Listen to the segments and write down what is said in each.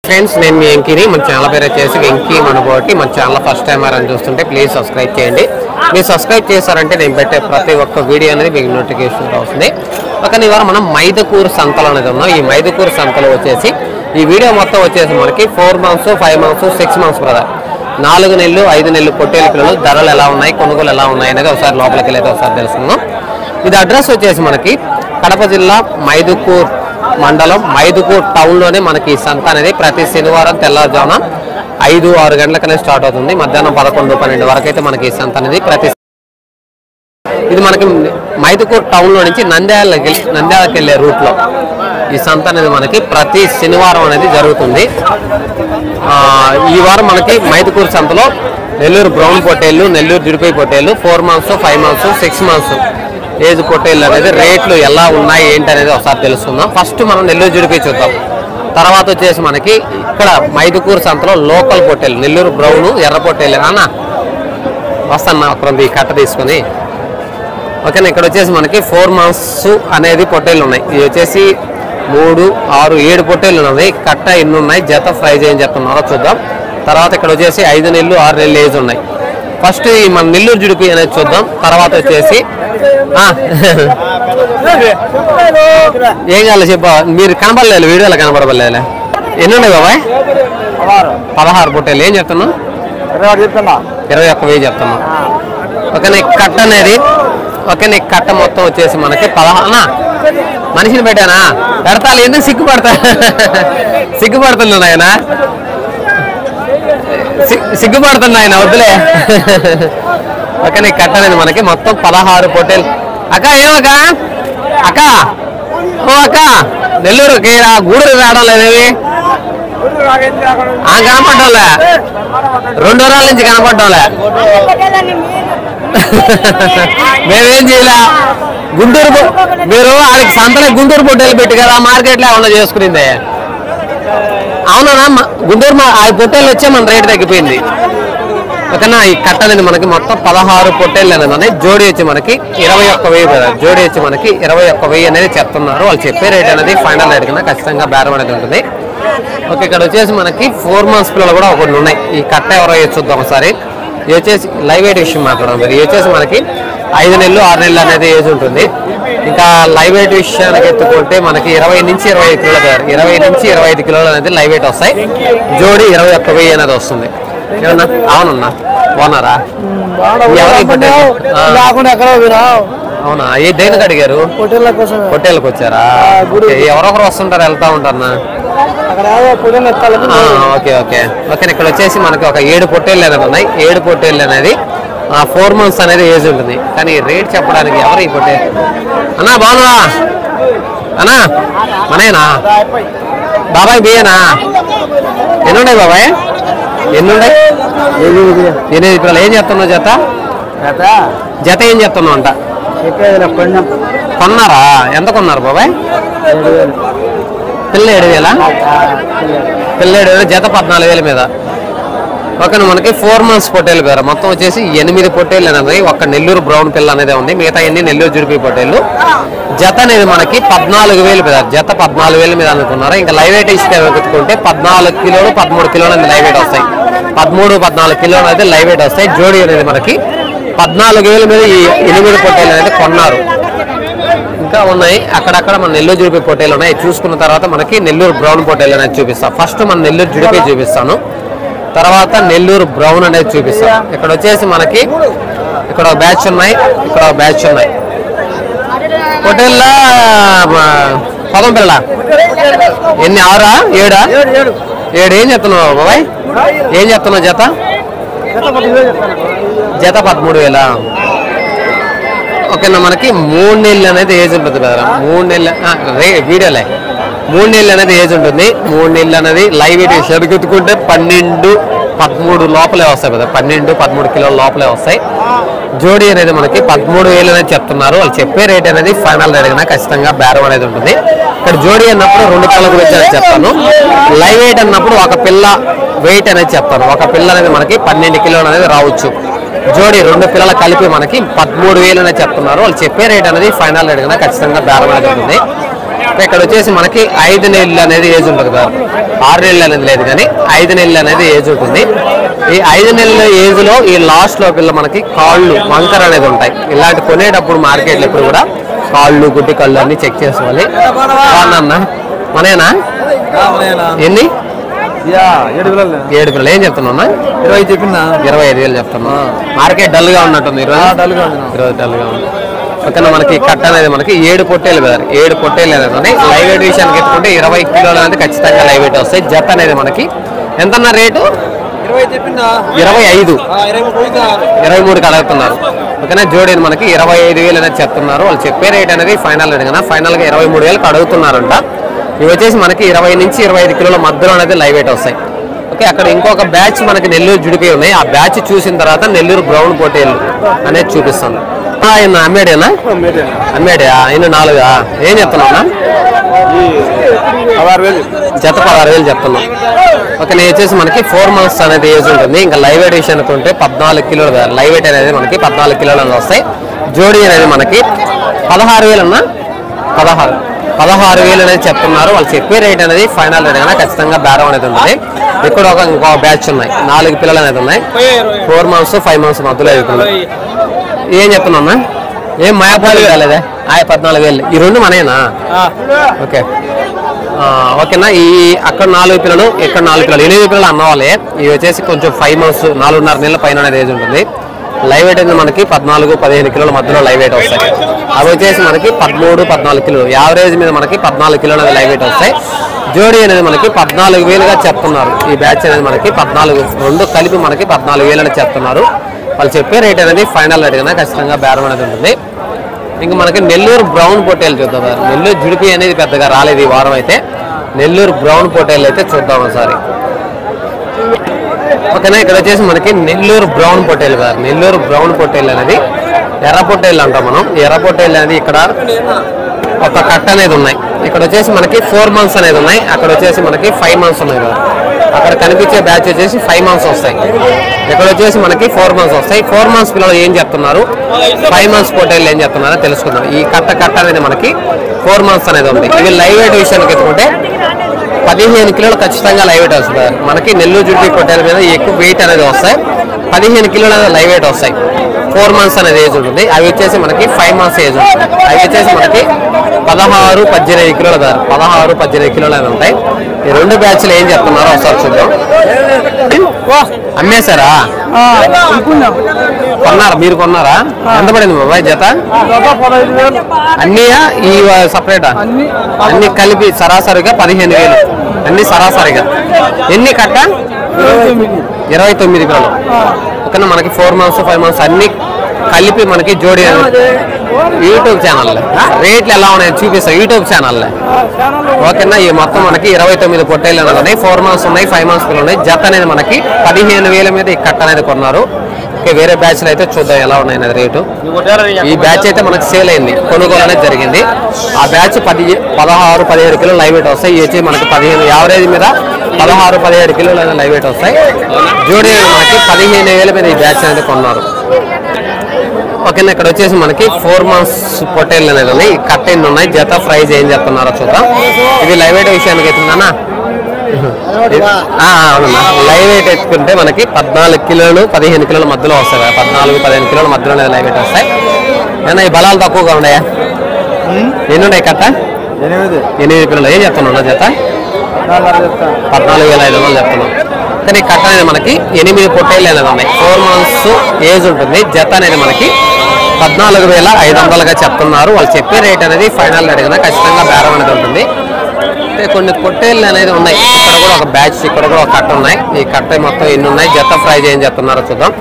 Friends నేను మీ వెంకీని మన channel పేరు వచ్చేసి వెంకీ మనబోటి మన ఛానల్ ఫస్ట్ టైం అని చూస్తుంటే ప్లీజ్ సబ్స్క్రైబ్ చేయండి మీరు సబ్స్క్రైబ్ చేశారంటే నేను పెట్టే ప్రతి ఒక్క వీడియో అనేది మీకు నోటిఫికేషన్ వస్తుంది ఓకే ఈ వారం మనం మైదుకూరు సంతలో అనేది ఉన్నాం ఈ మైదుకూరు సంతలో వచ్చేసి ఈ వీడియో మొత్తం వచ్చేసి మనకి 4 మంత్స్ 5 మంత్స్ 6 మంత్స్ బ్రదర్ 4 నెలలు 5 నెలలు పొట్టేలు పిల్లలు ధరలు ఎలా ఉన్నాయి కొనుగోలు ఎలా ఉన్నాయి అనేది ఒకసారి లోపలికి వెళ్ళి ఒకసారి తెలుసుకుందాం ఇది అడ్రస్ వచ్చేసి మనకి కడప జిల్లా మైదుకూరు మండలం మైదుకూరు టౌన్ లోనే మనకి ఈ సంత అనేది ప్రతి శనివారం తెల్లవారుజామున 5-6 గంటలకనే స్టార్ట్ అవుతుంది మధ్యాహ్నం 11-12 వరకు అయితే మనకి ఈ సంత అనేది ప్రతి ఇది మనకి మైదుకూరు టౌన్ లో నుంచి నంద్యాలకి వెళ్ళే రూట్ లో ఈ సంత అనేది మనకి ప్రతి శనివారం అనేది జరుగుతుంది ఈ వారం మనకి మైదుకూరు సంతలో నెల్లూరు బ్రౌన్ పొట్టేళ్ళు నెల్లూరు జిడిపై పొట్టేళ్ళు 4 మంత్స్ 5 మంత్స్ 6 మంత్స్ ఏజ్ పొట్టేళ్ళు అనేది రేట్లు ఎలా ఉన్నాయి ఏంటి అనేది ఒకసారి తెలుసుకుందాం ఫస్ట్ మనం నెల్లూరు జిడిపై చూద్దాం తర్వాత వచ్చేసి మనకి ఇక్కడ మైదుకూరు సంతలో లోకల్ పొట్టేళ్ళు నెల్లూరు బ్రౌన్ ఎర్ర పొట్టేళ్ళు అన్న వస్తాను అక్కడ ఈ కట్ట తీసుకొని ఓకేనా ఇక్కడ వచ్చేసి మనకి 4 మంత్స్ అనేది పొట్టేళ్ళు ఉన్నాయి ఇది వచ్చేసి 3, 6, 7 పొట్టేళ్ళు ఉన్నాయి కట్ట ఎన్ని ఉన్నాయి జత ఫ్రై చేయని చెప్తున్నారో చూద్దాం తర్వాత ఇక్కడ వచ్చేసి 5 నెలలు 6 నెలలు ఏజ్ ఉన్నాయి ఫస్ట్ ఈ మన నెల్లూరు జిడిపి అనేది చూద్దాం తర్వాత వచ్చేసి ఏం కావాలి చెప్ప మీరు కనబడలేదు వీడియోలో కనబడలేదు ఎన్ని ఉన్నాయి బాబాయ్ 16 పొట్టేళ్ళు ఏం చెప్తున్నావు 21,000 చెప్తున్నావు ఓకేనా కట్ట అనేది ఓకేనా కట్ట మొత్తం వచ్చేసి మనకి 16 మనిషిని పెట్టానా పెడతాను ఎందుకు సిగ్గుపడుతుంది ఆయన సిగ్గుపడుతుంది ఆయన వద్దులే ఓకేనా కట్ట అనేది మనకి మొత్తం 16 పొట్టేలు అక్క ఏమక్క అక్క ఓ అక్క నెల్లూరుకి గూడూరు రావడం లేదేవి కనపడ్డంలే 2 వారాల నుంచి కనపడ్డంలే మేమేం చేయలే గుంటూరు మీరు ఆడికి సంతలో గుంటూరు పొట్టేలు పెట్టి కదా మార్కెట్లో ఏమన్నా చేసుకునిందే అవునా గుంటూరు ఆ పొట్టేళ్ళు వచ్చే మన రేటు తగ్గిపోయింది ఓకేనా ఈ కట్ట అనేది మనకి మొత్తం 16 పొట్టేళ్ళు అనేది జోడి వచ్చి మనకి 21,000 కదా జోడి వచ్చి మనకి 21,000 అనేది చెప్తున్నారు వాళ్ళు చెప్పే రేట్ అనేది ఫైనల్ రేట్ కింద ఖచ్చితంగా బేరం అనేది ఉంటుంది ఓకే ఇక్కడ వచ్చేసి మనకి 4 మంత్స్ పిల్లలు కూడా ఒకటి ఉన్నాయి ఈ కట్ట ఎవరో చూద్దాం ఒకసారి ఇది వచ్చేసి లైవ్ వెయిట్ విషయం మాట్లాడడం మరి ఇది వచ్చేసి మనకి 5 నెలలు 6 నెలలు అనేది ఏజ్ ఉంటుంది ఇంకా లైవ్ వెయిట్ విషయానికి ఎత్తుకుంటే మనకి 20 నుంచి 25 కిలోలు 20 నుంచి 25 కిలోలు అనేది లైవ్ వెయిట్ వస్తాయి జోడి 21,000 అనేది వస్తుంది ఏమన్నా అవునన్నా బాగున్నారా అవునా ఏ దేనికి అడిగారు పొట్టేళ్ళకి వచ్చారా ఎవరొకరు వస్తుంటారు వెళ్తా ఉంటారన్నా ఓకే ఓకే ఓకే ఇక్కడ వచ్చేసి మనకి ఒక 7 పొట్టేళ్ళు అనేది ఉన్నాయి 7 పొట్టేళ్ళు అనేది 4 మంత్స్ అనేది ఏజ్ ఉంటుంది కానీ రేట్ చెప్పడానికి ఎవరు ఈ పొట్టే అన్నా బాగున్నావా అన్నా మనేనా బాబాయ్ బియ్యనా ఎన్ని ఉన్నాయి బాబాయ్ ఎన్ని ఉన్నాయి 8 పిల్లలు ఏం చెప్తున్నావు జత ఏం చెప్తున్నావు అంట కొన్నారా ఎంత కొన్నారు బాబాయ్ పిల్ల 7,000 జత 14,000 మీద ఓకే మనకి 4 మంత్స్ పొట్టేలు పేరు మొత్తం వచ్చేసి 8 పొట్టేళ్ళు అనేది ఒక నెల్లూరు బ్రౌన్ పిల్ల అనేది ఉంది మిగతా అన్ని నెల్లూరు జిడిపి పొట్టేళ్ళు జత అనేది మనకి 14,000 మీద జత 14,000 మీద అనుకున్నారు ఇంకా లైవ్ వెయిట్ ఇస్తే వెతుకుంటే 14 కిలోలు 13 కిలోలు అనేది లైవ్ వెయిట్ వస్తాయి 13-14 కిలోలు అనేది లైవ్ వెయిట్ వస్తాయి జోడి అనేది మనకి 14,000 మీద ఈ 8 పొట్టేళ్ళు అనేది కొన్నారు ఇంకా ఉన్నాయి అక్కడక్కడ మన నెల్లూరు జిడిపి పొట్టేలు ఉన్నాయి చూసుకున్న తర్వాత మనకి నెల్లూరు బ్రౌన్ పొట్టేలు అనేది చూపిస్తాం ఫస్ట్ మన నెల్లూరు జిడిపి చూపిస్తాను తర్వాత నెల్లూరు బ్రౌన్ అనేది చూపిస్తాం ఇక్కడ వచ్చేసి మనకి ఇక్కడ ఒక బ్యాచ్ ఉన్నాయి ఇక్కడ ఒక బ్యాచ్ ఉన్నాయి పొట్టేళ్ళ పదం పిల్ల ఎన్ని 6 7 ఏం చెప్తున్నావు బాబాయ్ ఏం చెప్తున్నావు జత 13,000 ఓకేనా మనకి 3 నెలలు అనేది ఏజ్ ఉంటుంది కదా 3 నెలలు వీడియోలే 3 నెలలు అనేది ఏజ్ ఉంటుంది 3 నెలలు అనేది లైవ్ వెయిట్ సరిగెత్తుకుంటే 12-13 లోపలే వస్తాయి కదా 12-13 కిలోల లోపలే వస్తాయి జోడీ అనేది మనకి 13,000 అనేది చెప్తున్నారు వాళ్ళు చెప్పే రేట్ అనేది ఫైనల్ రేట్ కన్నా ఖచ్చితంగా బేరం అనేది ఉంటుంది ఇక్కడ జోడీ అన్నప్పుడు 2 పిల్లల గురించి అనేది చెప్తాను లైవ్ వెయిట్ అన్నప్పుడు ఒక పిల్ల వెయిట్ అనేది చెప్తాను ఒక పిల్ల అనేది మనకి 12 కిలోలు అనేది రావచ్చు జోడీ 2 పిల్లలు కలిపి మనకి 13,000 అనేది చెప్తున్నారు వాళ్ళు చెప్పే రేట్ అనేది ఫైనల్ రేట్ కన్నా ఖచ్చితంగా బేరం అనేది ఉంటుంది ఇక్కడ వచ్చేసి మనకి 5 నెలలు అనేది ఏజ్ ఉంటుంది కదా, 6 నెలలు అనేది లేదు కానీ 5 నెలలు అనేది ఏజ్ ఉంటుంది. ఈ 5 నెలల ఏజ్ లో ఈ లాస్ట్ లో మనకి కాళ్ళు వంకర అనేది ఉంటాయి. ఇలాంటి కొనేటప్పుడు మార్కెట్లో ఇప్పుడు కూడా కాళ్ళు గుడ్డి కళ్ళు అన్ని చెక్ చేసుకోవాలి. అన్న మనేనా ఎన్ని 7 పిల్లలు ఏం చెప్తున్నా? 20 చెప్పినా 25,000 చెప్తున్నా. మార్కెట్ డల్ గా ఉన్నట్టుంది ఈరోజు, డల్ గా ఉంది. ఓకేనా, మనకి కట్ట అనేది మనకి 7 పొట్టేలు కదా, 7 పొట్టేలు అనేది లైవ్ వెయిట్ విషయానికి ఎత్తుకుంటే 20 కిలోలు అనేది ఖచ్చితంగా లైవ్ వెయిట్ వస్తాయి. జత అనేది మనకి ఎంతన్నా రేటు 25, 23కి అడుగుతున్నారు. ఓకేనా, జోడీ మనకి 25,000 అనేది చెప్తున్నారు. వాళ్ళు చెప్పే రేట్ అనేది ఫైనల్ రేట్ కదా, ఫైనల్ గా 23,000కి అడుగుతున్నారంట. ఇవి వచ్చేసి మనకి 20 నుంచి 25 కిలోల మధ్యలో అనేది లైవ్ వెయిట్ వస్తాయి. ఓకే, అక్కడ ఇంకొక బ్యాచ్ మనకి నెల్లూరు జుడిపి ఉన్నాయి. ఆ బ్యాచ్ చూసిన తర్వాత నెల్లూరు బ్రౌన్ పొట్టేలు అనేది చూపిస్తాను. ఆయన అమ్మేడేనా? అమ్మేడే. ఆయన 4 ఏం చెప్తున్నా? జత 16,000 చెప్తున్నాం. ఓకే, నేను వచ్చేసి మనకి 4 months అనేది ఏజ్ ఉంటుంది. ఇంకా లైవ్ వెయిట్ విషయానికి ఉంటే 14 కిలోలు కదా, లైవ్ వెయిట్ అనేది మనకి 14 కిలోలు అనేది వస్తాయి. జోడీ అనేది మనకి 16,000 అన్న 16,000 అనేది చెప్తున్నారు. వాళ్ళు చెప్పే రేట్ అనేది ఫైనల్ రేట్ కన్నా ఖచ్చితంగా బేరం అనేది ఉంటుంది. ఇక్కడ ఇంకో బ్యాచ్ ఉన్నాయి, 4 పిల్లలు అనేది ఉన్నాయి. 4 months 5 months మధ్యలో అవుతుంది. ఏం చెప్తున్నా? ఏం మాయాపాలు కాలేదా? 14,000. ఈ 2 మనేనా? ఓకే, ఓకేనా. ఈ అక్కడ 4 పిల్లలు, ఇక్కడ 4 పిల్లలు, 8 పిల్లలు అన్నవాళ్ళే. ఇవి వచ్చేసి కొంచెం 5 months 4.5 నెలల పైన అనేది ఏజ్ ఉంటుంది. లైవ్ వెయిట్ అనేది మనకి 14-15 కిలోల మధ్యలో లైవ్ వెయిట్ వస్తాయి. అవి వచ్చేసి మనకి 13-14 కిలోలు, యావరేజ్ మీద మనకి 14 కిలోలు అనేది లైవ్ వెయిట్ వస్తాయి. జోడీ అనేది మనకి 14,000గా చెప్తున్నారు. ఈ బ్యాచ్ అనేది మనకి 14, 2 కలిపి మనకి 14,000 అని చెప్తున్నారు. వాళ్ళు చెప్పే రేట్ అనేది ఫైనల్ రేట్ కన్నా ఖచ్చితంగా బేరం అనేది ఉంటుంది. ఇంకా మనకి నెల్లూరు బ్రౌన్ పొట్టేలు చూద్దాం. నెల్లూరు జుడిపి అనేది పెద్దగా రాలేదు ఈ వారం అయితే. నెల్లూరు బ్రౌన్ పొట్టేలు అయితే చూద్దాం ఒకసారి. ఓకేనా, ఇక్కడ వచ్చేసి మనకి నెల్లూరు బ్రౌన్ పొట్టేలు కాదు, నెల్లూరు బ్రౌన్ పొట్టేలు అనేది ఎర్ర పొట్టేలు అంటాం మనం. ఎర్ర పొట్టేలు అనేది ఇక్కడ ఒక కట్ట అనేది ఉన్నాయి. ఇక్కడ వచ్చేసి మనకి 4 months అనేది ఉన్నాయి. అక్కడ వచ్చేసి మనకి 5 months ఉన్నాయి కదా. అక్కడ కనిపించే బ్యాచ్ వచ్చేసి 5 months వస్తాయి. ఇక్కడ వచ్చేసి మనకి 4 months వస్తాయి. 4 months పిల్లలు ఏం చెప్తున్నారు, 5 months పొట్టేలు ఏం చెప్తున్నారో తెలుసుకుందాం. ఈ కట్ట అనేది మనకి 4 months అనేది ఉంది. ఇవి లైవ్ వెయిట్ విషయానికి ఎత్తుకుంటే 15 కిలోలు ఖచ్చితంగా లైవ్ వెయిట్ వస్తుంది. మనకి నెల్లూరు జుడిపి పొట్టేల మీద ఎక్కువ వెయిట్ అనేది వస్తాయి. 15 కిలోలు అనేది లైవ్ వెయిట్ వస్తాయి. 4 months అనేది ఏజ్ ఉంటుంది. అవి వచ్చేసి మనకి 5 months ఏజ్ ఉంటుంది. అవి వచ్చేసి మనకి 16-18 కిలోలు కాదు, 16-18 కిలోలు అనేది ఉంటాయి. ఈ 2 బ్యాచ్లు ఏం చెప్తున్నారో ఒకసారి చూద్దాం. అమ్మేశారా? కొన్నారా? మీరు కొన్నారా? ఎంత పడింది బాబాయ్ జత? అన్నీయా ఈ సపరేటా? అన్ని కలిపి సరాసరిగా 15,000. అన్ని సరాసరిగా. ఎన్ని కట్ట? 29 కిలోలు. ఓకేనా, మనకి 4 months 5 months అన్ని కలిపి మనకి జోడీ యూట్యూబ్ ఛానల్ రేట్లు ఎలా ఉన్నాయో చూపిస్తాం యూట్యూబ్ ఛానల్లో. ఓకేనా, ఈ మొత్తం మనకి 29 పొట్టేళ్ళు ఉన్నాయి. 4 months ఉన్నాయి, 5 months ఉన్నాయి. జత అనేది మనకి 15,000 మీద ఈ కట్ట అనేది కొన్నారు. ఓకే, వేరే బ్యాచ్లు అయితే చూద్దాం ఎలా ఉన్నాయి అనేది రేటు. ఈ బ్యాచ్ అయితే మనకి సేల్ అయింది, కొనుగోలు అనేది జరిగింది. ఆ బ్యాచ్ 16-17 కిలోలు లైవ్ వెయిట్ వస్తాయి. వచ్చి మనకి 15 యావరేజ్ మీద 16-17 కిలోలు అనేది లైవ్ వెయిట్ వస్తాయి. జోడీ మనకి 15,000 మీద ఈ బ్యాచ్ అనేది కొన్నారు. ఓకేనా, ఇక్కడ వచ్చేసి మనకి 4 months పొట్టేళ్ళు అనేది ఉన్నాయి. కట్ట ఎన్ని ఉన్నాయి, జత ప్రైజ్ ఏం చెప్తున్నారో చూద్దాం. ఇది లైవ్ వెయిట్ విషయానికి అవుతుందన్నా? అవునన్నా, లైవ్ వెయిట్ ఎత్తుకుంటే మనకి 14 కిలోలు 15 కిలోల మధ్యలో వస్తాయి. 14-15 కిలోల మధ్యలో లైవ్ వెయిట్ వస్తాయి. ఏమన్నా ఈ బలాలు తక్కువగా ఉన్నాయా? ఎన్ని ఉన్నాయి కట్ట? 8 పిల్లలు. ఏం చెప్తున్నా జత? 14,500 చెప్తున్నాం. కానీ కట్ట అనేది మనకి 8 పొట్టేళ్ళు అనేది ఉన్నాయి. 4 months ఏజ్ ఉంటుంది. జత అనేది మనకి 14,500గా చెప్తున్నారు. వాళ్ళు చెప్పే రేట్ అనేది ఫైనల్ రేట్ కదా, ఖచ్చితంగా బేరం అనేది ఉంటుంది. కొన్ని పొట్టేళ్ళు అనేది ఉన్నాయి. ఇక్కడ కూడా ఒక బ్యాచ్, ఇక్కడ కూడా ఒక కట్ట ఉన్నాయి. ఈ కట్ట మొత్తం ఎన్ని ఉన్నాయి, జత ప్రైజ్ ఏం చెప్తున్నారో చూద్దాం.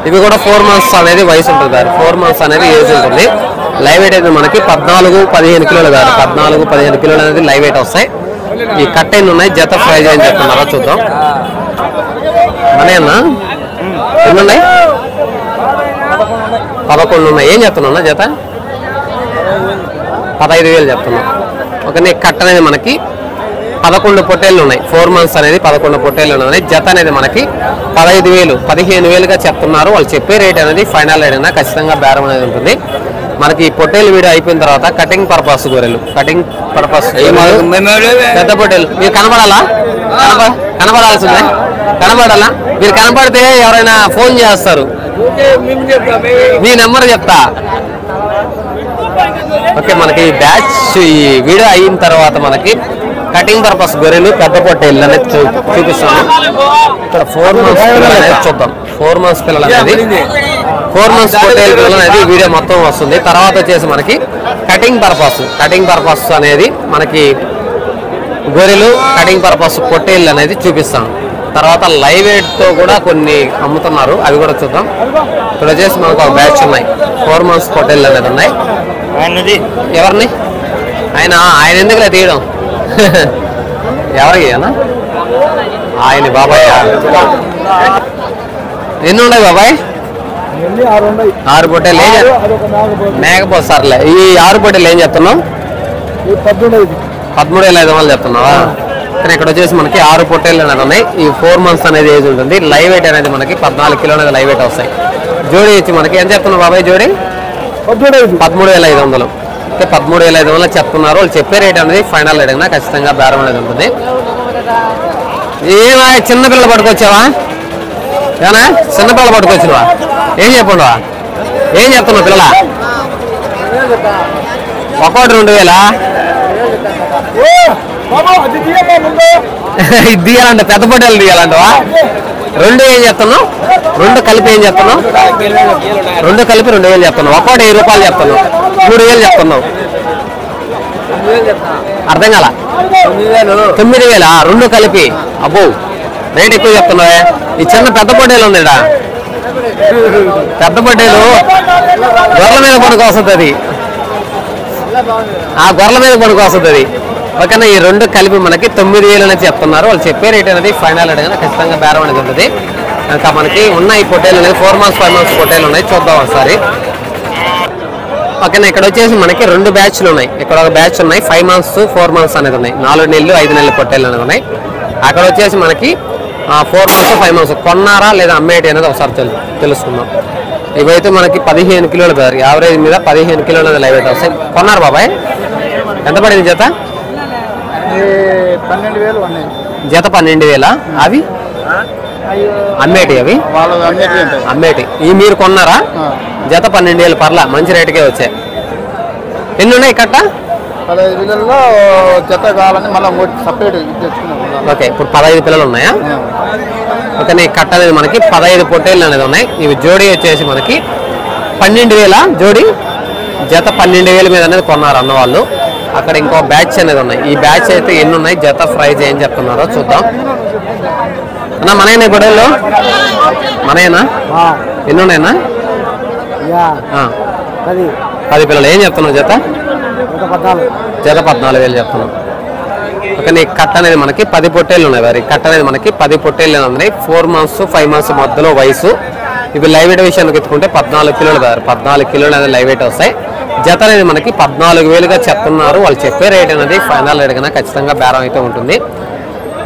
ఇవి కూడా 4 months అనేది వయసు ఉంటుంది. 4 months అనేది ఏజ్ ఉంటుంది. లైవ్ వెయిట్ అయితే మనకి 14-15 కిలోలు కాదు, 14-15 కిలోలు అనేది లైవ్ వెయిట్ వస్తాయి. ఈ కట్ట ఎన్ని ఉన్నాయి, జత ప్రైజ్ ఏం చెప్తున్నారో చూద్దాం. మనేనా ఎన్ని ఉన్నాయి? 11 ఉన్నాయి. ఏం చెప్తున్నా జత? 15,000 చెప్తున్నా. ఓకే, కట్ట అనేది మనకి 11 పొట్టేళ్ళు ఉన్నాయి. 4 months అనేది 11 పొట్టేళ్ళు ఉన్నాయి. జత అనేది మనకి 15,000 15,000గా చెప్తున్నారు. వాళ్ళు చెప్పే రేట్ అనేది ఫైనల్ రేట్ అయినా ఖచ్చితంగా బేరం అనేది ఉంటుంది. మనకి పొట్టేలు వీడియో అయిపోయిన తర్వాత కటింగ్ పర్పస్ గొర్రెలు, కటింగ్ పర్పస్ పెద్ద పొట్టేలు. మీరు కనపడాలా? కనపడాల్సిందే, కనపడాలా? మీరు కనపడితే ఎవరైనా ఫోన్ చేస్తారు, మీ నెంబర్ చెప్తా. ఓకే, మనకి బ్యాచ్ ఈ వీడియో అయిన తర్వాత మనకి కటింగ్ పర్పస్ గొర్రెలు పెద్ద పొట్టేళ్ళు అనేది చూపిస్తాను. ఇక్కడ 4 months పిల్లలు అనేది చూద్దాం. 4 months పిల్లలు అనేది 4 months పొట్టేలు పిల్లలు అనేది వీడియో మొత్తం వస్తుంది. తర్వాత వచ్చేసి మనకి కటింగ్ పర్పస్ అనేది మనకి గొర్రెలు కటింగ్ పర్పస్ పొట్టేళ్ళు అనేది చూపిస్తాను. తర్వాత లైవ్ వెయిట్తో కూడా కొన్ని అమ్ముతున్నారు, అవి కూడా చూద్దాం. ఇక్కడ వచ్చేసి మనకు ఒక బ్యాచ్ ఉన్నాయి, 4 months పొట్టేళ్ళు అనేది ఉన్నాయి. ఎవరిని ఆయన ఎందుకులే తీయడం, ఎవరికి ఆయన బాబాయ్. ఎన్ని ఉన్నాయి బాబాయ్? 6 పొట్టేళ్ళు. మేకపోతే సర్లే. ఈ 6 పొట్టేళ్ళు ఏం చెప్తున్నావు? 13,500 చెప్తున్నావా? కానీ ఇక్కడ వచ్చేసి మనకి 6 పొట్టేళ్ళు అనేది ఉన్నాయి. ఈ 4 months అనేది ఏజ్ ఉంటుంది. లైవ్ వెయిట్ అనేది మనకి 14 కిలో అనేది లైవ్ వెయిట్ వస్తాయి. జోడీ వచ్చి మనకి ఎంత చెప్తున్నావు బాబాయ్? జోడీ 13,500. ఓకే, 13,500 చెప్తున్నారు. వాళ్ళు చెప్పే రేట్ అనేది ఫైనల్ రేట్ అయినా ఖచ్చితంగా బేరం అనేది ఉంటుంది. ఏమా చిన్నపిల్లలు పట్టుకొచ్చావా? ఏనా చిన్నపిల్లలు పట్టుకొచ్చినవా? ఏం చెప్పండు, ఏం చెప్తున్నావు పిల్లల? ఒకటి 2,000 ఇది తీయాలంట, పెద్ద పొట్టేలు తీయాలంటవా? 2 ఏం చెప్తున్నావు? 2 కలిపి ఏం చెప్తున్నావు? 2 కలిపి 2,000 చెప్తున్నావు. ఒక్కోటి 1000 రూపాయలు చెప్తున్నావు. 3,000 చెప్తున్నావు. అర్థం కాల? 9,000 2 కలిపి. అబ్బో, రేట్ ఎక్కువ చెప్తున్నావే. ఈ చిన్న పెద్ద పొట్టేలు ఉంది, పెద్ద పొట్టేలు గొర్రెల మీద పడుకోవస్తుంది. అది ఆ గొర్రెల మీద పడుకోవస్తుంది అది. ఓకేనా, ఈ 2 కలిపి మనకి 9,000 అనేది చెప్తున్నారు. వాళ్ళు చెప్పే రేట్ అనేది ఫైనల్ రేట్ అనేది ఖచ్చితంగా బేరం అనేది ఉంటుంది. ఇంకా మనకి ఉన్నాయి పొట్టేలు అనేది 4 months 5 months పొట్టేలు ఉన్నాయి. చూద్దాం ఒకసారి. ఓకేనా, ఇక్కడ వచ్చేసి మనకి 2 బ్యాచ్లు ఉన్నాయి. ఇక్కడ ఒక బ్యాచ్ ఉన్నాయి 5 months 4 months అనేది ఉన్నాయి. 4 నెలలు 5 నెలల పొట్టేలు అనేది ఉన్నాయి. అక్కడ వచ్చేసి మనకి 4 months 5 months కొన్నారా లేదా అమ్మేటి అనేది ఒకసారి తెలుసుకుందాం. ఇవైతే మనకి 15 కిలోల బేర్, యావరేజ్ మీద 15 కిలోలు అనేది లైవ్ వెయిట్ వస్తాయి. కొన్నారు బాబాయ్? ఎంత పడింది జత? 12,000 జత. 12,000. అవి అమ్మేటి, అవి అమ్మేటి. ఈ మీరు కొన్నారా? జత 12,000 పర్లా, మంచి రేటుకే వచ్చాయి. ఎన్ని ఉన్నాయి కట్ట? 15,000లో జత కావాలని మళ్ళీ సపరేట్ తెచ్చుకున్నాం. ఓకే, ఇప్పుడు 15 పిల్లలు ఉన్నాయా? ఓకే, నీ కట్ట అనేది మనకి 15 పొట్టేళ్ళు అనేది ఉన్నాయి. ఇవి జోడీ వచ్చేసి మనకి 12,000 జోడీ. జత 12,000 మీద అనేది కొన్నారు అన్నవాళ్ళు. అక్కడ ఇంకో బ్యాచ్ అనేది ఉన్నాయి. ఈ బ్యాచ్ అయితే ఎన్ని ఉన్నాయి, జత ప్రైజ్ ఏం చెప్తున్నారో చూద్దాం. అన్నా మనైనా గొడవలు మనైనా ఎన్ని ఉన్నాయన్నా? 10 పిల్లలు. ఏం చెప్తున్నావు జత? జత 14,000 చెప్తున్నాం. ఓకే, నీ కట్ట అనేది మనకి 10 పొట్టేళ్ళు ఉన్నాయి. వారి కట్ట అనేది మనకి 10 పొట్టేళ్ళు ఉన్నాయి. 4 months 5 months మధ్యలో వయసు. ఇవి లైవ్ వెయిట్ విషయానికి ఎత్తుకుంటే 14 కిలోలు కాదు, 14 కిలోలు అనేది లైవ్ వెయిట్ వస్తాయి. జత అనేది మనకి 14,000గా చెప్తున్నారు. వాళ్ళు చెప్పే రేట్ అనేది ఫైనల్ రేట్ కన్నా ఖచ్చితంగా బేరం అయితే ఉంటుంది.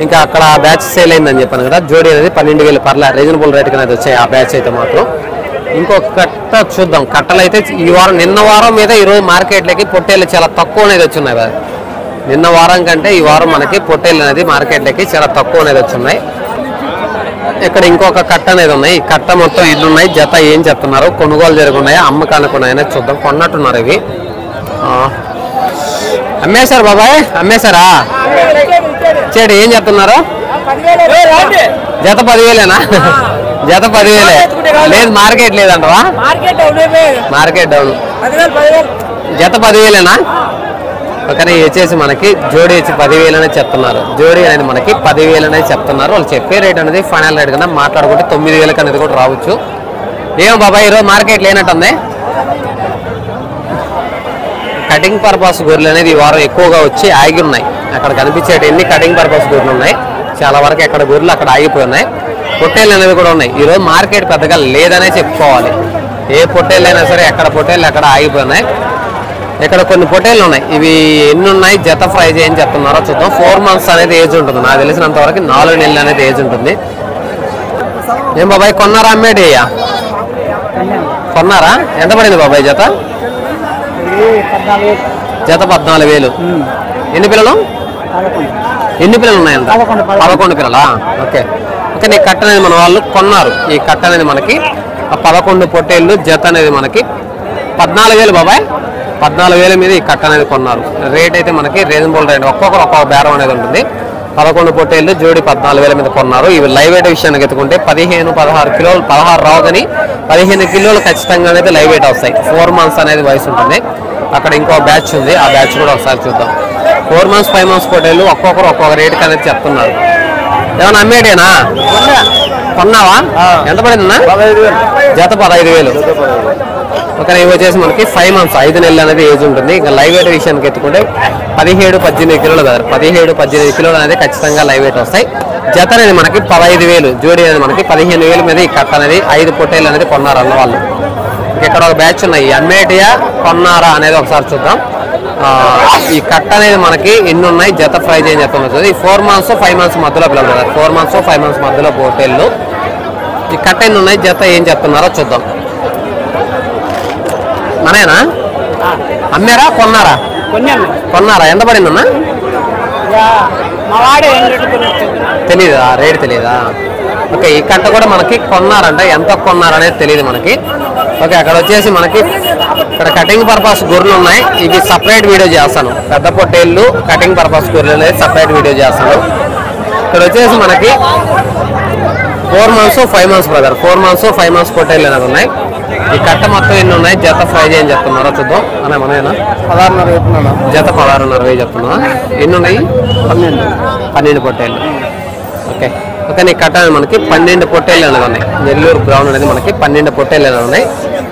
ఇంకా అక్కడ బ్యాచ్ సేల్ అయిందని చెప్పాను కదా, జోడీ అనేది 12,000 పర్లా, రీజనబుల్ రేట్ అనేది వచ్చాయి ఆ బ్యాచ్ అయితే మాత్రం. ఇంకొక కట్ట చూద్దాం. కట్టలు అయితే ఈ వారం, నిన్న వారం మీద ఈరోజు మార్కెట్లోకి పొట్టేళ్ళు చాలా తక్కువ అనేది వచ్చిన్నాయి. నిన్న వారం కంటే ఈ వారం మనకి పొట్టేళ్ళు అనేది మార్కెట్లోకి చాలా తక్కువ అనేది వచ్చిన్నాయి. ఇక్కడ ఇంకొక కట్ట అనేది ఉన్నాయి. ఈ కట్ట మొత్తం ఎన్ని ఉన్నాయి, జత ఏం చెప్తున్నారు, కొనుగోలు జరుగున్నాయా, అమ్మకానికి ఉన్నాయని చూద్దాం. కొన్నట్టున్నారు ఇవి. అమ్మేశారు బాబాయ్? అమ్మేశారా? చేడు ఏం చెప్తున్నారు? జత 10,000ఏనా? జత 10,000 లేదు, మార్కెట్ లేదంటవా? Market down. జత 10,000ఏనా? కానీ వచ్చేసి మనకి జోడీ వచ్చి 10,000 అనేది చెప్తున్నారు. జోడీ అనేది మనకి 10,000 అనేది చెప్తున్నారు. వాళ్ళు చెప్పే రేట్ అనేది ఫైనల్ రేట్ కన్నా మాట్లాడుకుంటే 9,000 అనేది కూడా రావచ్చు. ఏమో బాబాయ్ ఈరోజు మార్కెట్ లేనట్టుంది. కటింగ్ పర్పస్ గొర్రెలు అనేది ఈ వారం ఎక్కువగా వచ్చి ఆగి ఉన్నాయి. అక్కడ కనిపించేటి ఎన్ని కటింగ్ పర్పస్ గొర్రెలు ఉన్నాయి. చాలా వరకు ఎక్కడ గొర్రెలు అక్కడ ఆగిపోయి ఉన్నాయి. పొట్టేళ్ళు అనేవి కూడా ఉన్నాయి. ఈరోజు మార్కెట్ పెద్దగా లేదనే చెప్పుకోవాలి. ఏ పొట్టేళ్ళు అయినా సరే ఎక్కడ పొట్టేళ్ళు అక్కడ ఆగిపోయినాయి. ఇక్కడ కొన్ని పొట్టేళ్ళు ఉన్నాయి. ఇవి ఎన్ని ఉన్నాయి, జత ప్రైజ్ ఏం చెప్తున్నారో చూద్దాం. 4 months అనేది ఏజ్ ఉంటుంది. నాకు తెలిసినంత వరకు 4 నెలలు అనేది ఏజ్ ఉంటుంది. ఏం బాబాయ్ కొన్నారా? అమ్మేటి కొన్నారా? ఎంత పడింది బాబాయ్ జత? జత 14,000. ఎన్ని పిల్లలు ఉన్నాయంట? 11 పిల్లలా? Okay okay. నీ కట్ట అనేది మన వాళ్ళు కొన్నారు. ఈ కట్ట అనేది మనకి 11 పొట్టేళ్ళు జత అనేది మనకి 14,000 బాబాయ్. 14,000 మీద ఈ కట్ట అనేది కొన్నారు. రేట్ అయితే మనకి రీజనబుల్ రేట్, ఒక్కొక్కరు ఒక్కొక్క బేరం అనేది ఉంటుంది. 11 పొట్టేళ్ళు జోడి 14,000 మీద కొన్నారు. ఇవి లైవ్ వెయిట్ విషయానికి ఎత్తుకుంటే 15-16 కిలోలు, 16 రావు కానీ 15 కిలోలు ఖచ్చితంగా అనేది లైవ్ వెయిట్ వస్తాయి. 4 months అనేది వయసు ఉంటుంది. అక్కడ ఇంకో బ్యాచ్ ఉంది, ఆ బ్యాచ్ కూడా ఒకసారి చూద్దాం. 4 months 5 months పొట్టేళ్ళు ఒక్కొక్కరు ఒక్కొక్క రేటుకి అనేది చెప్తున్నారు. ఏమన్నా అమ్మేటేనా? కొన్నావా? ఎంత పడిందన్నా? జత 15,000. ఓకే. ఇవి వచ్చేసి మనకి 5 months 5 నెలలు అనేది ఏజ్ ఉంటుంది. ఇంకా లైవ్ వెయిట్ విషయానికి ఎత్తుకుంటే 17-18 కిలోలు కదా, 17-18 కిలోలు అనేది ఖచ్చితంగా లైవ్ వెయిట్ వస్తాయి. జత అనేది మనకి 15,000, జోడి అనేది మనకి 15,000 మీద ఈ కట్ట అనేది 5 పొట్టేళ్ళు అనేది కొన్నారు అన్న వాళ్ళు. ఇక్కడ ఒక బ్యాచ్ ఉన్నాయి. అమ్మేటియా కొన్నారా అనేది ఒకసారి చూద్దాం. ఈ కట్ట అనేది మనకి ఎన్ని ఉన్నాయి, జత ప్రైజ్ ఏం చెప్తున్నారు. ఈ 4 months 5 months మధ్యలో పిల్లలు కదా, 4 months 5 months మధ్యలో పొట్టేళ్ళు. ఈ కట్ట ఎన్ని ఉన్నాయి, జత ఏం చెప్తున్నారో చూద్దాం. మనేనా? అమ్మారా కొన్నారా? కొన్నారా? ఎంత పడిందన్నా? తెలీదా? రేట్ తెలీదా? ఓకే. ఈ కట్ట కూడా మనకి కొన్నారంట, ఎంత కొన్నారనేది తెలియదు మనకి. ఓకే. అక్కడ వచ్చేసి మనకి ఇక్కడ కటింగ్ పర్పస్ గొర్రెలు ఉన్నాయి. ఇవి సపరేట్ వీడియో చేస్తాను. పెద్ద పొట్టేళ్ళు కటింగ్ పర్పస్ గొర్రెలు అనేది సపరేట్ వీడియో చేస్తాను. ఇక్కడ వచ్చేసి మనకి 4 months 5 months brother, 4 months 5 months పొట్టేళ్ళు అనేది ఉన్నాయి. ఈ కట్ట మొత్తం ఎన్ని ఉన్నాయి, జత ప్రైజ్ ఏం చెప్తున్నారో చూద్దాం. అనే మనేనా? 16,500 చెప్తున్నా. జత 16,500 చెప్తున్నా. ఎన్ని ఉన్నాయి? 12 పొట్టేళ్ళు. Okay okay. నీ కట్ట మనకి 12 పొట్టేళ్ళు అనేది ఉన్నాయి. నెల్లూరు గ్రౌండ్ అనేది మనకి 12 పొట్టేళ్ళు అనేది ఉన్నాయి.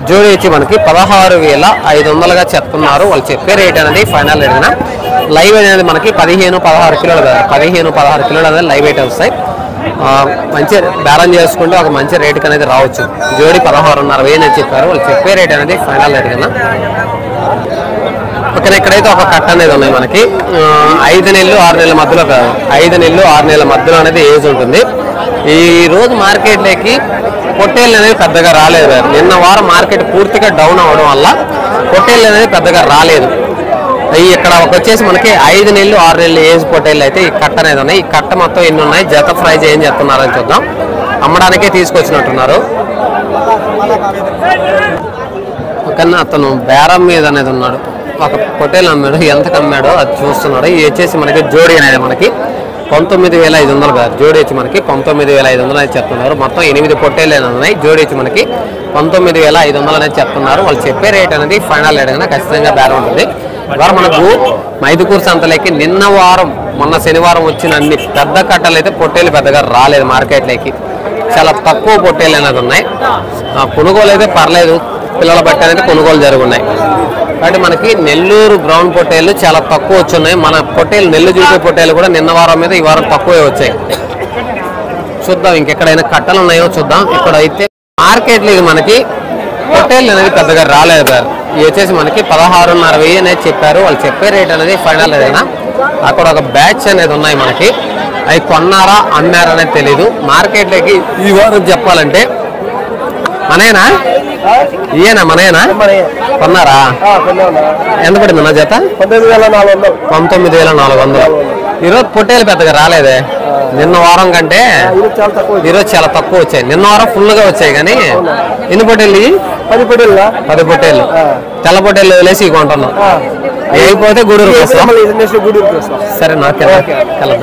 జోడి వచ్చి మనకి 16,500గా చెప్తున్నారు. వాళ్ళు చెప్పే రేట్ అనేది ఫైనల్ రేట్. లైవ్ అనేది మనకి 15-16 కిలోలు కదా, 15-16 కిలోలు అనేది లైవ్ వెయిట్ వస్తాయి. మంచి బేరం చేసుకుంటే ఒక మంచి రేటుకి అనేది రావచ్చు. జోడి 16,500 అని చెప్పారు. వాళ్ళు చెప్పే రేట్ అనేది ఫైనల్ రేట్ కన్నా. ఓకే. ఇక్కడైతే ఒక కట్ట అనేది ఉన్నాయి మనకి. 5 నెలలు 6 నెలల మధ్యలో కాదు, 5 నెలలు 6 నెలల మధ్యలో అనేది ఏజ్ ఉంటుంది. ఈ రోజు మార్కెట్లోకి పొట్టేళ్ళు అనేది పెద్దగా రాలేదు. నిన్న వారం మార్కెట్ పూర్తిగా డౌన్ అవ్వడం వల్ల పొట్టేళ్ళు అనేది పెద్దగా రాలేదు. ఇక్కడ వచ్చేసి మనకి 5 నెలలు 6 నెలలు ఏజ్ పొట్టేళ్ళు అయితే ఈ కట్ట అనేది ఉన్నాయి. ఈ కట్ట మొత్తం ఎన్ని ఉన్నాయి, జత ప్రైజ్ ఏం చెప్తున్నారని చూద్దాం. అమ్మడానికే తీసుకొచ్చినట్టున్నారు. ఒకన్నా అతను బేరం మీద అనేది ఉన్నాడు. ఒక పొట్టేలు అమ్మాడు, ఎంతకు అమ్మాడో అది చూస్తున్నాడు. ఇది వచ్చేసి మనకి జోడి అనేది మనకి 19,500 కాదు, జోడి వచ్చి మనకి 19,500 అనేది చెప్తున్నారు. మొత్తం 8 పొట్టేళ్ళు అనేది ఉన్నాయి. జోడి వచ్చి మనకి 19,500 అనేది చెప్తున్నారు. వాళ్ళు చెప్పే రేట్ అనేది ఫైనల్ రేట్ అనేది ఖచ్చితంగా బేరం ఉంటుంది. ఇవాళ మనకు మైదుకూరు సంతలోకి నిన్న వారం మొన్న శనివారం వచ్చిన అన్ని పెద్ద కట్టలు అయితే పొట్టేళ్ళు పెద్దగా రాలేదు మార్కెట్లోకి. చాలా తక్కువ పొట్టేళ్ళు అనేది ఉన్నాయి. కొనుగోలు అయితే పర్లేదు, పిల్లల బట్టి అనేది కొనుగోలు జరుగున్నాయి. కాబట్టి మనకి నెల్లూరు గ్రౌండ్ పొట్టేళ్ళు చాలా తక్కువ వచ్చున్నాయి. మన పొట్టేళ్ళు నెల్లు చూసే పొట్టేళ్ళు కూడా నిన్న వారం మీద ఈ వారం తక్కువే వచ్చాయి. చూద్దాం ఇంకెక్కడైనా కట్టలు ఉన్నాయో చూద్దాం. ఇక్కడ అయితే మార్కెట్లో ఇది మనకి పొట్టేళ్ళు అనేది పెద్దగా రాలేదు సార్. ఇవి వచ్చేసి మనకి 16,500 అనేది చెప్పారు. వాళ్ళు చెప్పే రేట్ అనేది ఫైనల్ ఏదైనా. అక్కడ ఒక బ్యాచ్ అనేది ఉన్నాయి మనకి. అవి కొన్నారా అమ్మారా అనేది తెలీదు. మార్కెట్లోకి ఈ వారం చెప్పాలంటే మనేనా, ఇయేనా మనయేనా? కొన్నారా? ఎంత పడింది నా జత? 19,400. ఈరోజు పొట్టేలు పెద్దగా రాలేదే. నిన్న వారం కంటే ఈరోజు చాలా తక్కువ వచ్చాయి. నిన్న వారం ఫుల్గా వచ్చాయి. కానీ ఎన్ని పొట్టేళ్ళు? 10 పొట్టేళ్ళు. తెల్ల పొట్టేళ్ళు వదిలేసి కొంటున్నాం. అయిపోతే గూడూరు సరే నాకు వెళ్దాం.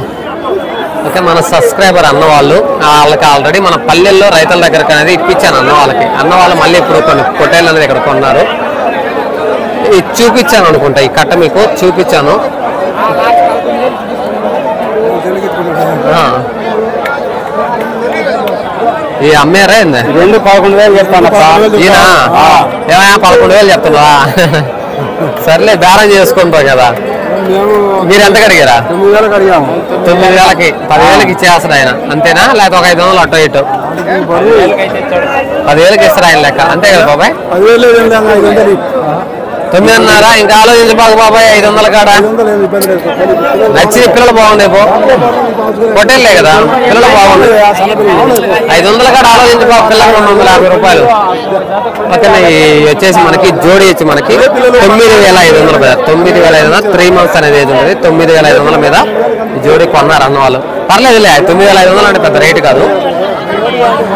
ఓకే. మన సబ్స్క్రైబర్ అన్న వాళ్ళు వాళ్ళకి ఆల్రెడీ మన పల్లెల్లో రైతుల దగ్గరకు అనేది ఇప్పించాను అన్న వాళ్ళకి. అన్న వాళ్ళు మళ్ళీ ఇప్పుడు కొన్ని పొట్టేళ్ళు అనేది ఇక్కడ కొన్నారు. ఇది చూపించాను అనుకుంటా. ఈ కట్ట మీకు చూపించాను. ఈ అమ్మారా ఏంది? 11,000 చెప్తాను. ఈయన ఏమయ్యా 11,000 చెప్తున్నా? సర్లే బేరం చేసుకుంటాం కదా. మీరు ఎంత కడిగారా? 9,000 అడిగాము. 9,000కి 10,000కి ఇచ్చేస్తాడు ఆయన, అంతేనా? లేకపోతే ఒక 500 అటు ఇటు 10,000కి ఇస్తారు ఆయన లెక్క, అంతే కదా బాబాయ్? 9.5 ఇంకా ఆలోచించబాకు బాబాయ్ 500 కాడ నచ్చిన పిల్లలు బాగున్నాయి పో హోటల్లే కదా పిల్లలు బాగున్నాయి 500 కాడ ఆలోచించబాకు పిల్లలు 250 రూపాయలు పక్కన వచ్చేసి మనకి జోడి వచ్చి మనకి 9,500 మీద 9,500 3 months అనేది ఏది ఉంటుంది 9,500 మీద జోడి కొన్నారు అన్న వాళ్ళు పర్లేదులే 9,500 అంటే పెద్ద రేటు కాదు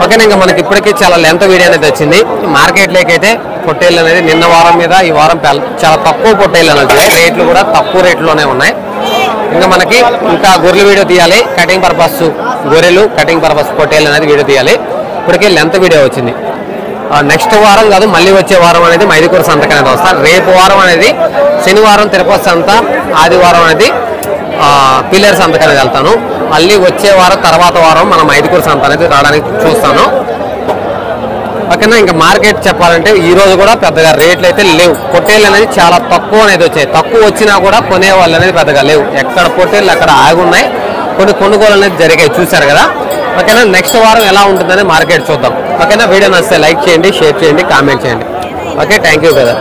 ఓకేనా ఇంకా మనకి ఇప్పటికీ చాలా లెంత్ వీడియో అనేది వచ్చింది మార్కెట్లోకి అయితే పొట్టేళ్ళు అనేది నిన్న వారం మీద ఈ వారం చాలా తక్కువ పొట్టేళ్ళు అనేది వచ్చాయి రేట్లు కూడా తక్కువ రేట్లోనే ఉన్నాయి ఇంకా మనకి ఇంకా గొర్రెలు వీడియో తీయాలి కటింగ్ పర్పస్ గొర్రెలు కటింగ్ పర్పస్ పొట్టేళ్ళు అనేది వీడియో తీయాలి ఇప్పటికే లెంత్ వీడియో వచ్చింది నెక్స్ట్ వారం కాదు మళ్ళీ వచ్చే వారం అనేది మైదుకూరు సంతకి అనేది వస్తాను రేపు వారం అనేది శనివారం తిరుపతి సంత ఆదివారం అనేది పిల్లర్ సంతకి అనేది వెళ్తాను మళ్ళీ వచ్చే వారం తర్వాత వారం మనం మైదుకూరు సంత అనేది రావడానికి చూస్తాను ఓకేనా ఇంకా మార్కెట్ చెప్పాలంటే ఈ రోజు కూడా పెద్దగా రేట్లు అయితే లేవు పొట్టేళ్ళు అనేది చాలా తక్కువ అనేది వచ్చాయి తక్కువ వచ్చినా కూడా కొనేవాళ్ళు అనేది పెద్దగా లేవు ఎక్కడ పొట్టేళ్ళు అక్కడ ఆగున్నాయి కొన్ని కొనుగోలు అనేది జరిగాయి చూశారు కదా ఓకేనా నెక్స్ట్ వారం ఎలా ఉంటుందని మార్కెట్ చూద్దాం ఓకేనా వీడియో నచ్చితే లైక్ చేయండి షేర్ చేయండి కామెంట్ చేయండి ఓకే థ్యాంక్ యూ కదా